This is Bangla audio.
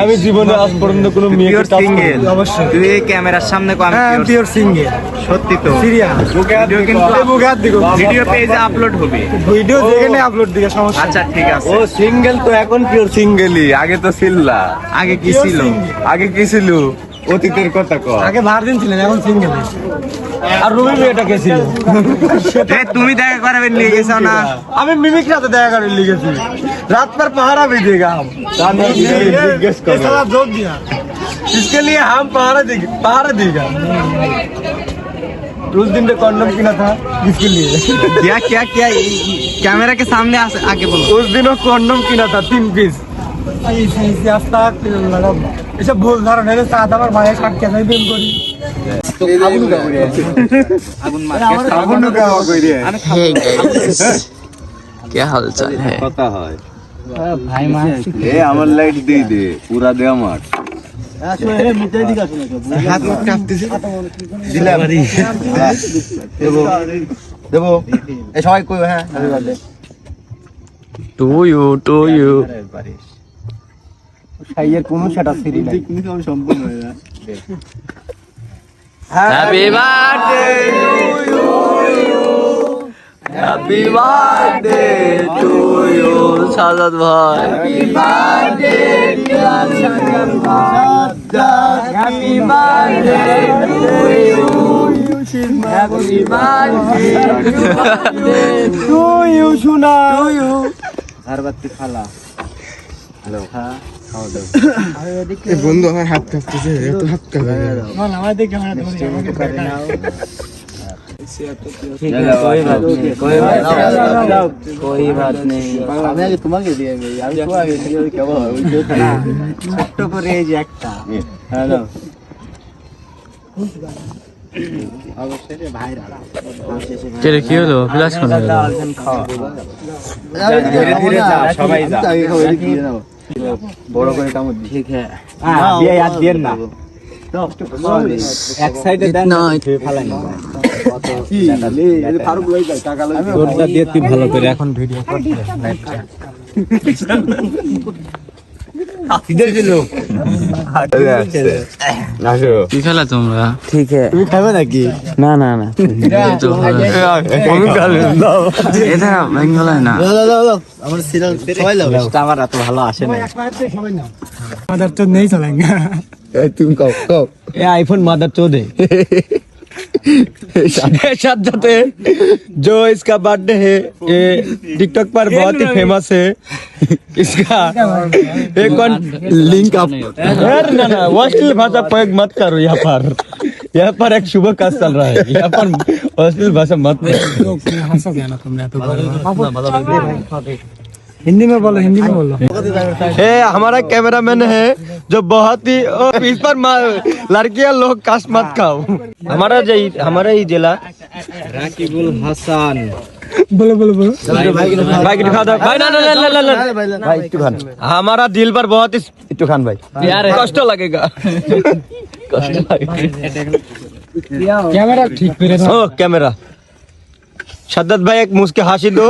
আমি জীবনে আজ পর্যন্ত কোনো মেয়েকে টাচ করিনি। অবশ্যই তুই এই ক্যামেরার সামনে কো আমি পিওর সিঙ্গেল। সত্যি তো সিরিয়াস ভিডিও কিন্তু ভিডিও পেজে আপলোড হবে। ভিডিও যেখানে আপলোড দিকে সমস্যা। আচ্ছা ঠিক আছে। ও সিঙ্গেল তো এখন পিওর সিঙ্গেলই। আগে তো ছিলা। আগে কি ছিল? আগে কি ছিল? অতীতের কথা কও। আগে ভার্জিন ছিলেন এখন সিঙ্গেল। আর রুবি মেয়েটা কে ছিল? এ তুমি দেখা করাবেন নিয়ে গেছো না? আমি মিমিক রাতে দেখা করে নিয়ে গেছি। रात पर पहरा भी देगा हम। साला जोक दिया। इसके लिए हम पहरा देगा। उस दिन तो कॉन्डम किना था इसके लिए। क्या कैमरा के सामने आके बोलो। उस दिन वो कॉन्डम किना था 3 पीस। ऐसा भूल धारण है साथ हमारे भाई साथ क्या नहीं बिल करी। आगुन का कोई है। क्या हालचाल है? पता है। भाई मार ए আমার লাইট দেই দে পুরা দে আমার আসলে রে মিটাই দিকা শুনে হাত কাটতেছি দিলাম দেবো এই সবাই কই হ্যাঁ টু ইউ শাইয়ের কোন সেটা সিরি নাই কোন কাম সম্পূর্ণ হয় না happy birthday to you Happy birthday to you, Sajad bhai. Happy birthday, dear Sajad bhai. Happy birthday to you. Happy birthday to you, Shuna. To you. Zarbatti khala. Hello. খাওয়া দাও। এই বন্ধু আমার হাত কাঁপতেছে, এত হাত কাঁপে। না আমার দিকে ক্যামেরা ধরে করে নাও। ठीक है कोई बात नहीं আমি আগে তোমাকে দিয়ে দেই আমি তো আগে দিয়ে কেমন হয় ওই যে না ছোট করে এই যে একটা হ্যালো অবশ্যই ভাইরা চলে কি হলো ফ্ল্যাশ করে দাও ধীরে ধীরে যা সবাই যা বড় করে কামড় ঠিক है দিয়ে याद দেন না এক সাইডে দেন না ফালাই না ফারুক লই যায় টাকা লই তোরটা দিয়ে তুই ভালো করে এখন ভিডিও করতে इधर चलो আসো কি খেলা তোমরা ঠিক है তুমি খাবে নাকি না না না আমি খাবে দাও এটা বেঙ্গল না দাও আমার সিরিয়াল সবাই লাও আমার এত ভালো আসে না সবাই না মাদার চোদ नहीं चलेगा तुम कहो ये आईफोन मदर चोद है साथ जाते जो इसका बर्थडे है ये टिकटॉक पर बहुत ही फेमस है इसका एक लिंक आप ना अश्लील भाषा प्रयोग मत करो यहाँ पर एक शुभ काज चल रहा है यहाँ पर अश्लील भाषा मत हिंदी में बोलो ये हमारा कैमरामैन है जो बहुत ही इस पर लड़कियां लोग काश मत खाओ हमारा ही जिला राकिबुल हसन बोलो भाई दिखा दो भाई ना भाई इट्टू खान हमारा दिल पर बहुत ही इट्टू खान भाई कष्ट लगेगा कैमरा ठीक पे ओ कैमरा शद्दत भाई एक मुस्के हाशी दो